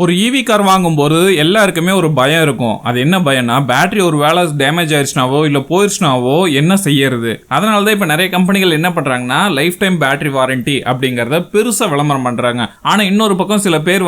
ஒரு EV car வாங்கும்போது எல்லாருக்குமே ஒரு பயம் இருக்கும். அது என்ன பயம்னா, பேட்டரி ஒரு வேளை டேமேஜ் ஆயிடுச்சுனாவோ இல்லை போயிடுச்சுனாவோ என்ன செய்யறது. அதனால தான் இப்போ நிறைய கம்பெனிகள் என்ன பண்ணுறாங்கன்னா லைஃப் டைம் பேட்டரி வாரண்டி அப்படிங்கிறத பெருசாக விளம்பரம் பண்ணுறாங்க. ஆனால் இன்னொரு பக்கம் சில பேர்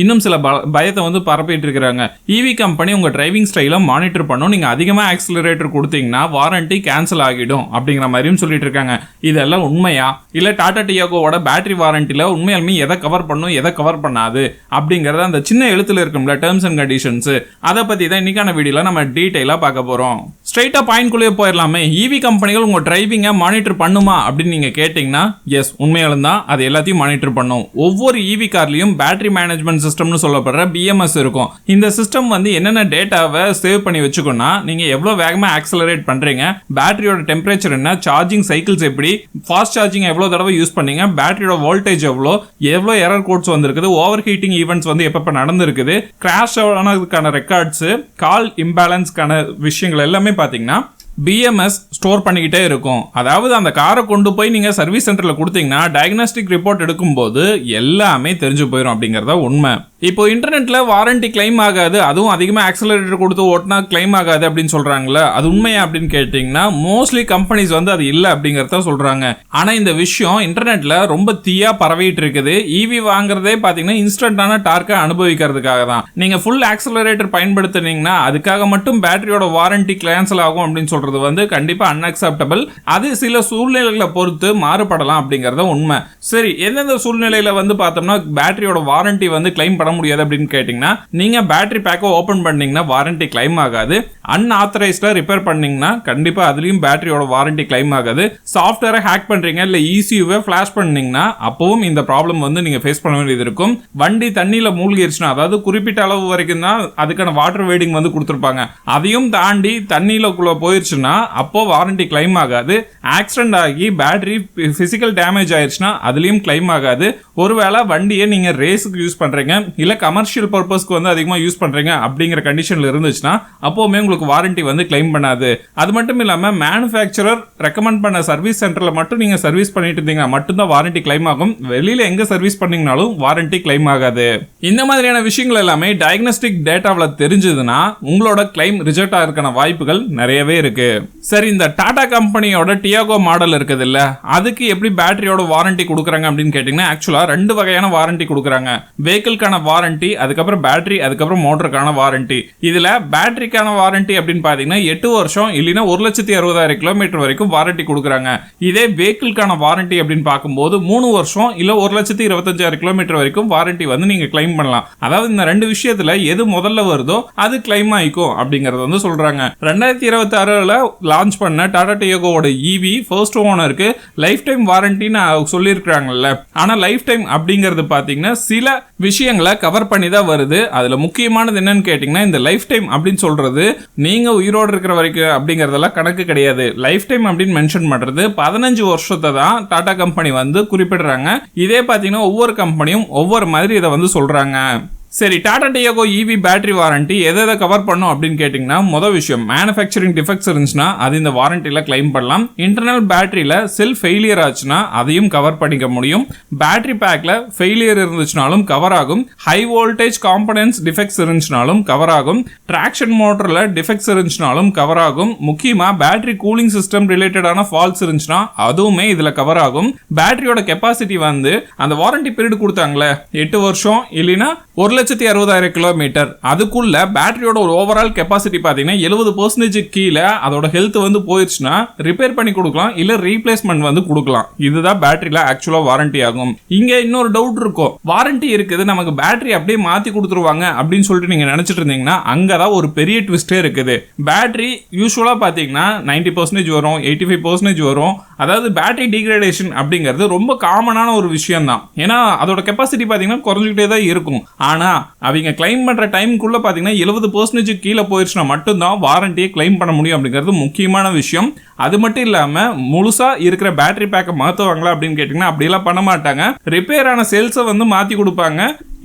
இன்னும் சில பயத்தை பரப்பிட்டு இருக்கிறாங்க. ஈவி கம்பெனி உங்கள் டிரைவிங் ஸ்டைலை மானிட்டர் பண்ணும், நீங்கள் அதிகமாக ஆக்சிலரேட்டர் கொடுத்தீங்கன்னா வாரண்டி கேன்சல் ஆகிடும் அப்படிங்கிற மாதிரியும் சொல்லிட்டு இருக்காங்க. இதெல்லாம் உண்மையா? இல்லை டாடா டியாகோவோட பேட்டரி வாரண்டியில் உண்மையாலுமே எதை கவர் பண்ணும் எதை கவர் பண்ணாது அப்படிங்கிற அந்த சின்ன எழுத்துல இருக்கும்ல டெர்ம்ஸ் அண்ட் கண்டிஷன்ஸ், அதை பத்தி தான் இன்னைக்கான வீடியோல நம்ம டீடைலா பார்க்க போறோம். ஸ்ட்ரைட்டா பாயிண்ட் குள்ளே போயிடலாமே. ஈவி கம்பெனிகள் உங்க டிரைவிங்கை மானிட்டர் பண்ணுமா அப்படின்னு நீங்க கேட்டீங்கன்னா எஸ், உண்மையாலும் தான் அது எல்லாத்தையும் மானிட்டர் பண்ணும். ஒவ்வொரு ஈவி கார்லயும் பேட்டரி மேனேஜ்மெண்ட் சிஸ்டம்னு சொல்லப்படுற BMS இருக்கும். இந்த சிஸ்டம் என்னென்ன டேட்டாவை சேவ் பண்ணி வச்சுக்கோன்னா, நீங்க எவ்வளவு வேகமா ஆக்சலரேட் பண்றீங்க, பேட்டரியோட டெம்பரேச்சர் என்ன, சார்ஜிங் சைக்கிள்ஸ் எப்படி, ஃபாஸ்ட் சார்ஜிங் எவ்வளவு தடவை யூஸ் பண்ணீங்க, பேட்டரியோட வோல்டேஜ் எவ்வளவு எரர் கோட்ஸ் வந்திருக்குது, ஓவர் ஹீட்டிங் ஈவெண்ட்ஸ் எப்ப நடந்திருக்குது, கிராஷ் ஆனதுக்கான ரெக்கார்ட்ஸ், கால் இம்பேலன்ஸ்க்கான விஷயங்கள் எல்லாமே பாத்தீங்கன்னா BMS ஸ்டோர் பண்ணிக்கிட்டே இருக்கும். அதாவது அந்த காரை கொண்டு போய் நீங்க சர்வீஸ் சென்டர்ல கொடுத்தீங்கன்னா டயக்னாஸ்டிக் ரிப்போர்ட் எடுக்கும்போது எல்லாமே தெரிஞ்சு போயிடும் அப்படிங்கறத உண்மை. இப்போ இன்டர்நெட்ல வாரண்டி கிளைம் ஆகாது, அதுவும் அதிகமா ஆக்சலரேட்டர் கொடுத்து ஓட்டினா கிளைம் ஆகாது அப்படின்னு சொல்றாங்கல்ல, அது உண்மையா அப்படின்னு கேட்டீங்கன்னா மோஸ்ட்லி கம்பெனிஸ் அது இல்ல அப்படிங்கறத சொல்றாங்க. ஆனா இந்த விஷயம் இன்டர்நெட்ல ரொம்ப தீயா பரவிட்டு இருக்குது. ஈவி வாங்குறதே பாத்தீங்கன்னா இன்ஸ்டன்டான டார்க்கை அனுபவிக்கிறதுக்காக தான். நீங்க ஃபுல் ஆக்சலரேட்டர் பயன்படுத்தினீங்கன்னா அதுக்காக மட்டும் பேட்டரியோட வாரண்டி கேன்சல் ஆகும் அப்படின்னு சொல்றது கண்டிப்பா அன்அக்செப்டபிள். அது சில சூழ்நிலைகளை பொறுத்து மாறுபடலாம் அப்படிங்கறத உண்மை. சரி, எந்தெந்த சூழ்நிலையில பார்த்தோம்னா பேட்டரியோட வாரண்டி கிளைம் பண்ண முடியாது அப்படின்னு கேட்டீங்கன்னா, நீங்க பேட்டரி பேக்கை ஓபன் பண்ணீங்கன்னா வாரண்டி கிளைம் ஆகாது. அன்ஆத்தரைஸ்டா ரிப்பேர் பண்ணீங்கன்னா கண்டிப்பா அதுலயும் பேட்டரியோட வாரண்டி கிளைம் ஆகாது. சாஃப்ட்வேரை ஹேக் பண்றீங்க இல்ல ECUவை ஃபிளாஷ் பண்ணீங்கன்னா அப்பவும் இந்த ப்ராப்ளம் நீங்க ஃபேஸ் பண்ண வேண்டியது இருக்கும். வண்டி தண்ணியில மூழ்கிருச்சுன்னா, அதாவது குறிப்பிட்ட அளவு வரைக்கும் தான் அதுக்கான வாட்டர் வெயிடிங் கொடுத்திருப்பாங்க, அதையும் தாண்டி தண்ணியில போயிருச்சுன்னா அப்போ வாரண்டி கிளைம் ஆகாது. ஆக்சிடென்ட் ஆகி பேட்டரி பிசிக்கல் டேமேஜ் ஆயிருச்சுன்னா அதுலயும் கிளைம் ஆகாது. ஒருவேளை வண்டியை நீங்க ரேஸுக்கு யூஸ் பண்றீங்க இல்ல கமர்ஷியல் பர்பஸ்க்கு அதிகமா யூஸ் பண்றீங்க அப்படிங்கிற கண்டிஷன்ல இருந்துச்சுன்னா அப்போவுமே உங்களுக்கு வாரண்டி கிளைம் பண்ணாது. அது மட்டும் இல்லாம மேனுஃபேக்சரர் ரெக்கமெண்ட் பண்ண சர்வீஸ் சென்டர்ல மட்டும் நீங்க சர்வீஸ் பண்ணிட்டு இருந்தீங்கன்னா மட்டும்தான் வாரண்டி கிளைம் ஆகும். வெளியில எங்க சர்வீஸ் பண்ணீங்கனாலும் வாரண்டி கிளைம் ஆகாது. இந்த மாதிரியான விஷயங்கள் எல்லாமே டயக்னாஸ்டிக் டேட்டாவில் தெரிஞ்சதுன்னா உங்களோட கிளைம் ரிஜெக்ட் ஆகிறதுக்கான வாய்ப்புகள் நிறையவே இருக்கு. சரி, இந்த டாடா கம்பெனியோட டியாகோ மாடல் இருக்குது இல்ல, அதுக்கு எப்படி பேட்டரியோட வாரண்டி கொடுக்குறாங்க அப்படின்னு கேட்டீங்கன்னா ஆக்சுவலா 2 வகையான வாரண்டி கொடுக்குறாங்க. வெஹிக்கிள்கான வாரண்டி, அதுக்கப்புறம் பேட்டரி, அதுக்கப்புறம் மோட்டருக்கான வாரண்டி. இதுல பேட்டரிக்கான வாரண்டி அப்படின்னு பாத்தீங்கன்னா 8 வருஷம் இல்லைன்னா 1,60,000 கிலோமீட்டர் வரைக்கும் வாரண்டி கொடுக்குறாங்க. இதே வெஹிக்கிள்கான வாரண்டி அப்படின்னு பார்க்கும்போது 3 வருஷம் இல்ல 1,25,000 கிலோமீட்டர் வரைக்கும் வாரண்டி நீங்க கிளைம் பண்ணலாம். அதாவது இந்த 2 விஷயத்துல எது முதல்ல வருதோ அது கிளைம் ஆயிக்கும் அப்படிங்கறது சொல்றாங்க. 2026 லான்ச் பண்ண டாடா டியாகோவோட ஈவி ஃபர்ஸ்ட் ஓனருக்கு லைஃப் டைம் வாரண்டின்னு சொல்லியிருக்காங்கல்ல. ஆனா லைஃப் டைம் அப்படிங்கிறது பாத்தீங்கன்னா சில விஷயங்களை கவர் பண்ணி தான் வருது. அதுல முக்கியமானது என்னன்னு கேட்டீங்கன்னா, இந்த லைஃப் டைம் அப்படின்னு சொல்றது நீங்க உயிரோடு இருக்கிற வரைக்கும் அப்படிங்கறதெல்லாம் கணக்கு கிடையாது. லைஃப் டைம் அப்படின்னு மென்ஷன் பண்றது 15 வருஷத்தை தான் டாடா கம்பெனி குறிப்பிடுறாங்க. இதே பாத்தீங்கன்னா ஒவ்வொரு கம்பெனியும் ஒவ்வொரு மாதிரி இதை சொல்றாங்க. சரி, Tata Tiago EV battery warranty எதை கவர் பண்ணும் அப்படின்னு கேட்டீங்கன்னா, முதல் விஷயம் மேனுஃபேக்சரிங் டிஃபெக்ட்ஸ் இருந்துச்சுன்னா அது இந்த வாரண்டியில கிளைம் பண்ணலாம். இன்டர்னல் பேட்டரியில செல்ஃப் ஃபெயிலியர் ஆச்சுன்னா அதையும் கவர் பண்ணிக்க முடியும். பேட்டரி பேக்ல ஃபெயிலியர் இருந்துச்சுனாலும் கவர் ஆகும். ஹை வோல்டேஜ் காம்பனன்ட்ஸ் டிஃபெக்ட்ஸ் இருந்துச்சுனாலும் கவர் ஆகும். டிராக்ஷன் மோட்டர்ல டிஃபெக்ட்ஸ் இருந்துச்சுனாலும் கவர் ஆகும். முக்கியமா பேட்டரி கூலிங் சிஸ்டம் ரிலேட்டடான ஃபால்ட்ஸ் இருந்துச்சுன்னா அதுவுமே இதுல கவர் ஆகும். பேட்டரியோட கெப்பாசிட்டி அந்த வாரண்டி பீரியட் கொடுத்தாங்களே 8 வருஷம் இல்லைன்னா 1,60,000 கிலோமீட்டர், அதுக்குள்ள பேட்டரியோட ஒரு ஓவரால் கெப்பாசிட்டி பாத்தீங்கன்னா 70% கீழே அதோட ஹெல்த் போயிருச்சுன்னா ரிப்பேர் பண்ணி கொடுக்கலாம் இல்ல ரீப்ளேஸ்மெண்ட் கொடுக்கலாம். இதுதான் பேட்டரியில ஆக்சுவலா வாரண்டி ஆகும். இங்க இன்னொரு டவுட் இருக்கும், வாரண்டி இருக்குது நமக்கு பேட்டரி அப்படியே மாத்தி கொடுத்துருவாங்க அப்படின்னு சொல்லிட்டு நீங்க நினைச்சிட்டு இருந்தீங்கன்னா அங்கதான் ஒரு பெரிய ட்விஸ்டே இருக்குது. பேட்டரி யூஸ்வலா பாத்தீங்கன்னா 90% வரும், 85% வரும். அதாவது பேட்டரி டிகிரேடேஷன் அப்படிங்கிறது ரொம்ப காமனான ஒரு விஷயம் தான். ஏன்னா அதோட கெப்பாசிட்டி பாத்தீங்கன்னா குறைஞ்சிக்கிட்டே தான் இருக்கும். ஆனா அவங்க கிளைம் பண்ற டைம்க்குள்ள பாத்தீங்கன்னா 70% கீழே போயிருச்சுன்னா மட்டும்தான் வாரண்டியை கிளைம் பண்ண முடியும் அப்படிங்கிறது முக்கியமான விஷயம். அது மட்டும் இல்லாம முழுசா இருக்கிற பேட்டரி பேக்கை மாத்துவாங்களா அப்படின்னு கேட்டீங்கன்னா அப்படியெல்லாம் பண்ண மாட்டாங்க. ரிப்பேர் ஆன செல்ஸை மாத்தி கொடுப்பாங்க.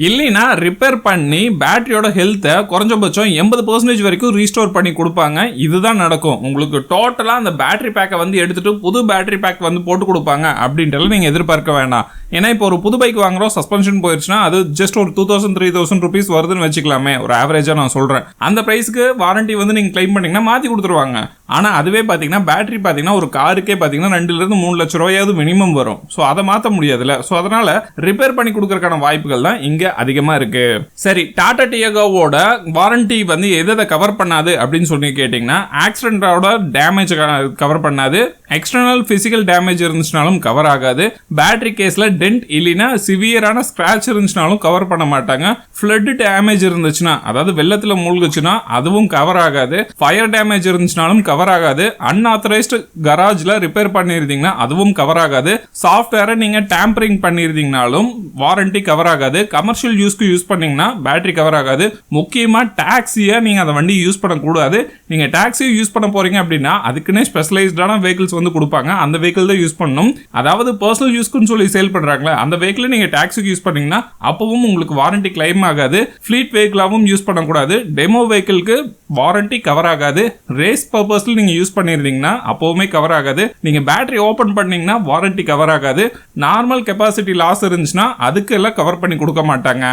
இல்லைன்னா ரிப்பேர் பண்ணி பேட்டரியோட ஹெல்த்தை குறைஞ்சபட்சம் 80% வரைக்கும் ரீஸ்டோர் பண்ணி கொடுப்பாங்க. இதுதான் நடக்கும். உங்களுக்கு டோட்டலா அந்த பேட்டரி பேக்கை எடுத்துட்டு புது பேட்டரி பேக் போட்டு கொடுப்பாங்க அப்படின்ட்டு நீங்க எதிர்பார்க்க வேண்டாம். ஏன்னா இப்போ ஒரு புது பைக் வாங்குறோம், சஸ்பென்ஷன் போயிருச்சுன்னா அது ஜஸ்ட் ஒரு 2000-3000 rupees வருதுன்னு வச்சுக்கலாமே, ஒரு ஆவரேஜா நான் சொல்றேன். அந்த பிரைஸ்க்கு வாரண்டி வந்து நீங்க கிளைம் பண்ணீங்கன்னா மாத்தி கொடுத்துருவாங்க. ஆனா அதுவே பாத்தீங்கன்னா பேட்டரி பாத்தீங்கன்னா ஒரு காருக்கே பாத்தீங்கன்னா 2-3 லட்சம் ரூபாயாவது மினிமம் வரும். ஸோ அதை மாற்ற முடியாதுல்ல. ஸோ அதனால ரிப்பேர் பண்ணி கொடுக்கறதுக்கான வாய்ப்புகள் தான் இங்க அதிகமா இருக்கு. சரி, டாடா டியாகோவோட வாரண்டி வந்து எதை கவர் பண்ணாது அப்படின்னு சொல்லி கேட்டீங்கன்னா, ஆக்சிடென்டோட டேமேஜ் கவர் பண்ணாது, எக்ஸ்டர்னல் பிசிக்கல் டேமேஜ் இருந்துச்சுனாலும் கவர் ஆகாது, பேட்டரி கேஸ்ல டென்ட் இல்லைன்னா சிவியரான ஸ்கிராச் இருந்துச்சுனாலும் கவர் பண்ண மாட்டாங்க, ஃப்ளட் டேமேஜ் இருந்துச்சுன்னா அதாவது வெள்ளத்துல மூழ்குச்சுன்னா அதுவும் கவர் ஆகாது, ஃபயர் டேமேஜ் இருந்துச்சுனாலும் கவர் ஆகாது, அன்ஆத்தரைஸ்டு கராஜ்ல ரிப்பேர் பண்ணிருந்தீங்கன்னா அதுவும் கவர் ஆகாது, சாஃப்ட்வேரை நீங்க டேம்பரிங் பண்ணிருந்தீங்கனாலும் வாரண்டி கவர் ஆகாது, கமர்ஷியல் யூஸ்க்கு யூஸ் பண்ணீங்கன்னா பேட்டரி கவர் ஆகாது, முக்கியமா டாக்ஸியை நீங்க அந்த வண்டி யூஸ் பண்ணக்கூடாது. நீங்க டாக்ஸியை யூஸ் பண்ண போறீங்க அப்படின்னா அதுக்குன்னே ஸ்பெஷலைஸ்டான வெஹிக்கிள்ஸ் வந்து கொடுப்பாங்க, அந்த வெஹிக்கிள் தான் யூஸ் பண்ணணும். அதாவது பர்சனல் யூஸ்க்குன்னு சொல்லி சேல் பண்றாங்களா, அந்த வெஹிக்கிள் நீங்க டாக்ஸிக்கு யூஸ் பண்ணீங்கன்னா அப்பவும் உங்களுக்கு வாரண்டி கிளைம் ஆகாது. ஃபிளீட் வெஹிக்கிளாவும் யூஸ் பண்ணக்கூடாது, டெமோ வெஹிக்கிளுக்கு வாரண்டி கவர் ஆகாது, ரேஸ் பர்பஸ்ல நீங்க யூஸ் பண்ணிருந்தீங்கன்னா அப்பவுமே கவர் ஆகாது, நீங்க பேட்டரி ஓபன் பண்ணீங்கன்னா வாரண்டி கவர் ஆகாது, நார்மல் கெபாசிட்டி லாஸ் இருந்துச்சுன்னா அதுக்கு எல்லாம் கவர் பண்ணி கொடுக்க மாட்டாங்க.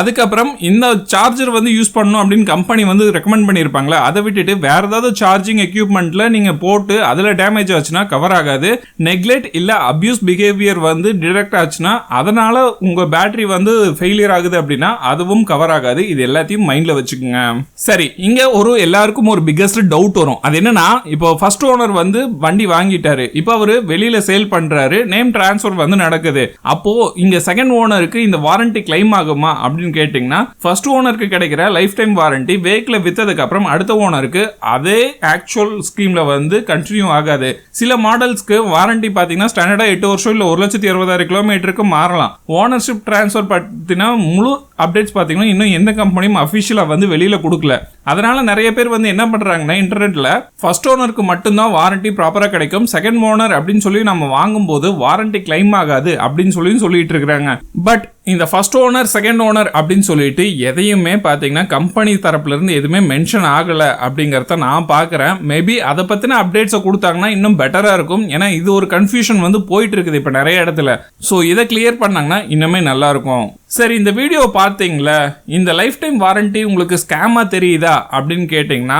அதுக்கப்புறம் இந்த சார்ஜர் வந்து யூஸ் பண்ணணும் அப்படின்னு கம்பெனி வந்து ரெக்கமெண்ட் பண்ணியிருப்பாங்களா, அதை விட்டுட்டு வேற ஏதாவது சார்ஜிங் எக்யூப்மெண்ட்ல நீங்க போட்டு அதுல டேமேஜ் ஆச்சுன்னா கவர் ஆகாது, நெக்லெக்ட் இல்ல அபியூஸ் பிஹேவியர் வந்து டிடெக்ட் ஆச்சுன்னா அதனால உங்க பேட்டரி வந்து ஃபெயிலியர் ஆகுது அப்படின்னா அதுவும் கவர் ஆகாது. இது எல்லாத்தையும் மைண்ட்ல வச்சுக்கோங்க. சரி, இங்க எல்லாருக்கும் ஒரு பிக்கஸ்ட் டவுட் வரும். அது என்னன்னா, இப்போ ஃபர்ஸ்ட் ஓனர் வந்து வண்டி வாங்கிட்டாரு, இப்போ அவரு வெளியில சேல் பண்றாரு, நேம் டிரான்ஸ்ஃபர் வந்து நடக்குது. அப்போ இங்க செகண்ட் ஓனருக்கு இந்த வாரண்டி கிளைம் ஆகுமா அப்படின்னு கேட்டீங்கன்னா, ஃபர்ஸ்ட் ஓனருக்கு கிடைக்கிற லைஃப் டைம் வாரண்டி வெஹிக்கிளை வித்ததுக்கு அப்புறம் அடுத்த ஓனருக்கு அதே ஆக்சுவல் ஸ்கீம்ல வந்து கண்டினியூ ஆகாது. சில மாடல்ஸ்க்கு வாரண்டி பாத்தீங்கன்னா ஸ்டாண்டர்டா 8 வருஷம் இல்ல 1,60,000 கிலோமீட்டருக்கு மாறலாம். ஓனர்ஷிப் டிரான்ஸ்ஃபர் பத்தினா முழு அப்டேட்ஸ் பாத்தீங்கன்னா இன்னும் எந்த கம்பெனியும் அபிஷியலா வந்து வெளியில கொடுக்கல. அதனால நிறைய பேர் வந்து என்ன பண்றாங்கன்னா, இன்டர்நெட்ல ஃபர்ஸ்ட் ஓனருக்கு மட்டும்தான் வாரண்டி ப்ராப்பரா கிடைக்கும், செகண்ட் ஓனர் அப்படின்னு சொல்லி நம்ம வாங்கும்போது வாரண்டி கிளைம் ஆகாது அப்படின்னு சொல்லிட்டு இருக்காங்க. பட் இந்த ஃபர்ஸ்ட் ஓனர் செகண்ட் ஓனர் அப்படின்னு சொல்லிட்டு எதையுமே பாத்தீங்கன்னா கம்பெனி தரப்புல இருந்து எதுவுமே மென்ஷன் ஆகல அப்படிங்கறத நான் பாக்குறேன். மேபி அதை பத்தின அப்டேட்ஸை கொடுத்தாங்கன்னா இன்னும் பெட்டரா இருக்கும். ஏன்னா இது ஒரு கன்ஃபியூஷன் வந்து போயிட்டு இருக்குது இப்ப நிறைய இடத்துல. ஸோ இதை கிளியர் பண்ணாங்கன்னா இன்னுமே நல்லா இருக்கும். சரி, இந்த வீடியோ பார்த்தீங்களா, இந்த லைஃப் டைம் வாரண்டி உங்களுக்கு ஸ்கேமா தெரியுதா அப்படின்னு கேட்டிங்கன்னா,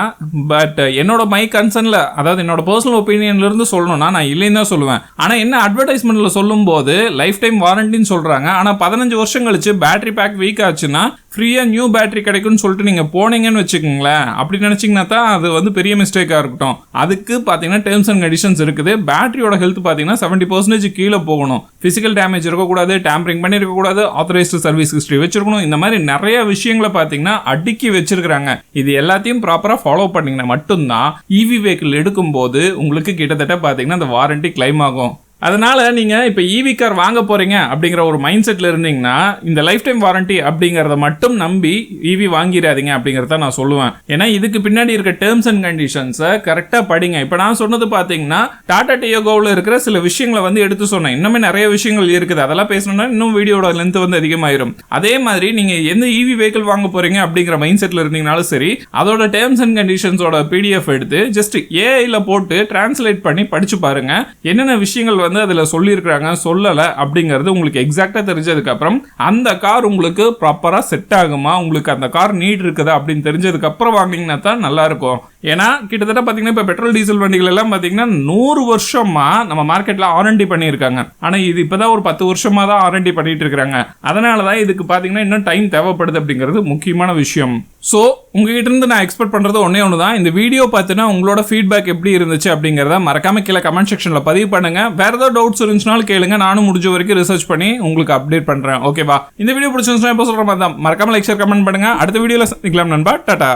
பட் என்னோட மை கன்சர்ன்ல அதாவது என்னோட பர்சனல் ஒப்பீனியன்ல இருந்து சொல்லணும்னா நான் இல்லைன்னு தான் சொல்லுவேன். ஆனால் என்ன அட்வர்டைஸ்மெண்ட்ல சொல்லும் போது லைஃப் டைம் வாரண்டின்னு சொல்றாங்க, ஆனால் 15 வருஷம் கழிச்சு பேட்டரி பேக் வீக் ஆச்சுன்னா ஃப்ரீயா நியூ பேட்டரி கிடைக்கும்னு சொல்லிட்டு நீங்க போனீங்கன்னு வச்சுக்கோங்களேன். அப்படி நினைச்சீங்கன்னா தான் அது வந்து பெரிய மிஸ்டேக்கா இருக்கட்டும். அதுக்கு பாத்தீங்கன்னா டேர்ம்ஸ் அண்ட் கண்டிஷன்ஸ் இருக்குது. பேட்டரியோட ஹெல்த் பாத்தீங்கன்னா 70% கீழே போகணும், பிசிக்கல் டேமேஜ் இருக்கக்கூடாது, டேம்பரிங் பண்ணி இருக்கக்கூடாது, ஆத்தரைஸ்டு சர்வீஸ் ஹிஸ்டரி வச்சிருக்கணும். இந்த மாதிரி நிறைய விஷயங்களை பாத்தீங்கன்னா அடுக்கி வச்சிருக்காங்க. இது எல்லாத்தையும் ப்ராப்பரா ஃபாலோ பண்ணீங்கன்னா மட்டும்தான் இவி வெஹிக்கிள் எடுக்கும் போது உங்களுக்கு கிட்டத்தட்ட பாத்தீங்கன்னா அந்த வாரண்டி கிளைம் ஆகும். அதனால நீங்க இப்ப ஈவி கார் வாங்க போறீங்க அப்படிங்கிற ஒரு மைண்ட் செட்ல இருந்தீங்கன்னா இந்த லைஃப் டைம் வாரண்டி அப்படிங்கறத மட்டும் நம்பி ஈவி வாங்கிடாதீங்க அப்படிங்கறத நான் சொல்லுவேன். ஏன்னா இதுக்கு பின்னாடி இருக்க டேர்ம்ஸ் அண்ட் கண்டிஷன்ஸை கரெக்டா படிங்க. இப்ப நான் சொன்னது பாத்தீங்கன்னா டாடா டியாகோவில் இருக்கிற சில விஷயங்களை வந்து எடுத்து சொன்னேன். இன்னுமே நிறைய விஷயங்கள் இருக்குது, அதெல்லாம் பேசணும்னா இன்னும் வீடியோட லென்த் வந்து அதிகமாயிரும். அதே மாதிரி நீங்க எந்த ஈவி வெஹிக்கிள் வாங்க போறீங்க அப்படிங்கிற மைண்ட் செட்ல இருந்தீங்கனாலும் சரி, அதோட டேர்ம்ஸ் அண்ட் கண்டிஷன்ஸோட PDF எடுத்து ஜஸ்ட் ஏஐல போட்டு டிரான்ஸ்லேட் பண்ணி படிச்சு பாருங்க. என்னென்ன விஷயங்கள் வந்து அதுல சொல்லி இருக்காங்க சொல்லல அப்படிங்கிறது உங்களுக்கு எக்ஸாக்டா தெரிஞ்சதுக்கு அப்புறம் அந்த கார் உங்களுக்கு ப்ராப்பரா செட் ஆகுமா, உங்களுக்கு அந்த கார் நீட் இருக்குதா அப்படின்னு தெரிஞ்சதுக்கு அப்புறம் வாங்கினீங்கன்னா தான் நல்லா இருக்கும். ஏன்னா கிட்டத்தட்ட பாத்தீங்கன்னா இப்ப பெட்ரோல் டீசல் வண்டிகள் எல்லாம் பாத்தீங்கன்னா 100 வருஷமா நம்ம மார்க்கெட்ல R&D பண்ணியிருக்காங்க. ஆனா இது இப்பதான் ஒரு 10 வருஷமா தான் R&D பண்ணிட்டு இருக்காங்க. அதனாலதான் இதுக்கு பாத்தீங்கன்னா இன்னும் டைம் தேவைப்படுது அப்படிங்கிறது முக்கியமான விஷயம். சோ உங்ககிட்ட இருந்து நான் எக்ஸ்பெக்ட் பண்றது ஒன்னே ஒண்ணுதான். இந்த வீடியோ பார்த்தீங்கன்னா உங்களோட ஃபீட்பேக் எப்படி இருந்துச்சு அப்படிங்கறத மறக்காம கீழே கமெண்ட் செக்ஷன்ல பதிவு பண்ணுங்க. வேற ஏதாவது டவுட்ஸ் இருந்துச்சுனாலும் கேளுங்க, நானும் முடிஞ்ச வரைக்கும் ரிசர்ச் பண்ணி உங்களுக்கு அப்டேட் பண்றேன். ஓகேவா? இந்த வீடியோ பிடிச்சிருந்துச்சுன்னா எப்போ சொல்ற மாதிரி தான் மறக்காம லைக் ஷேர் கமெண்ட் பண்ணுங்க. அடுத்த வீடியோல சந்திக்கலாம் நண்பா. டாடா.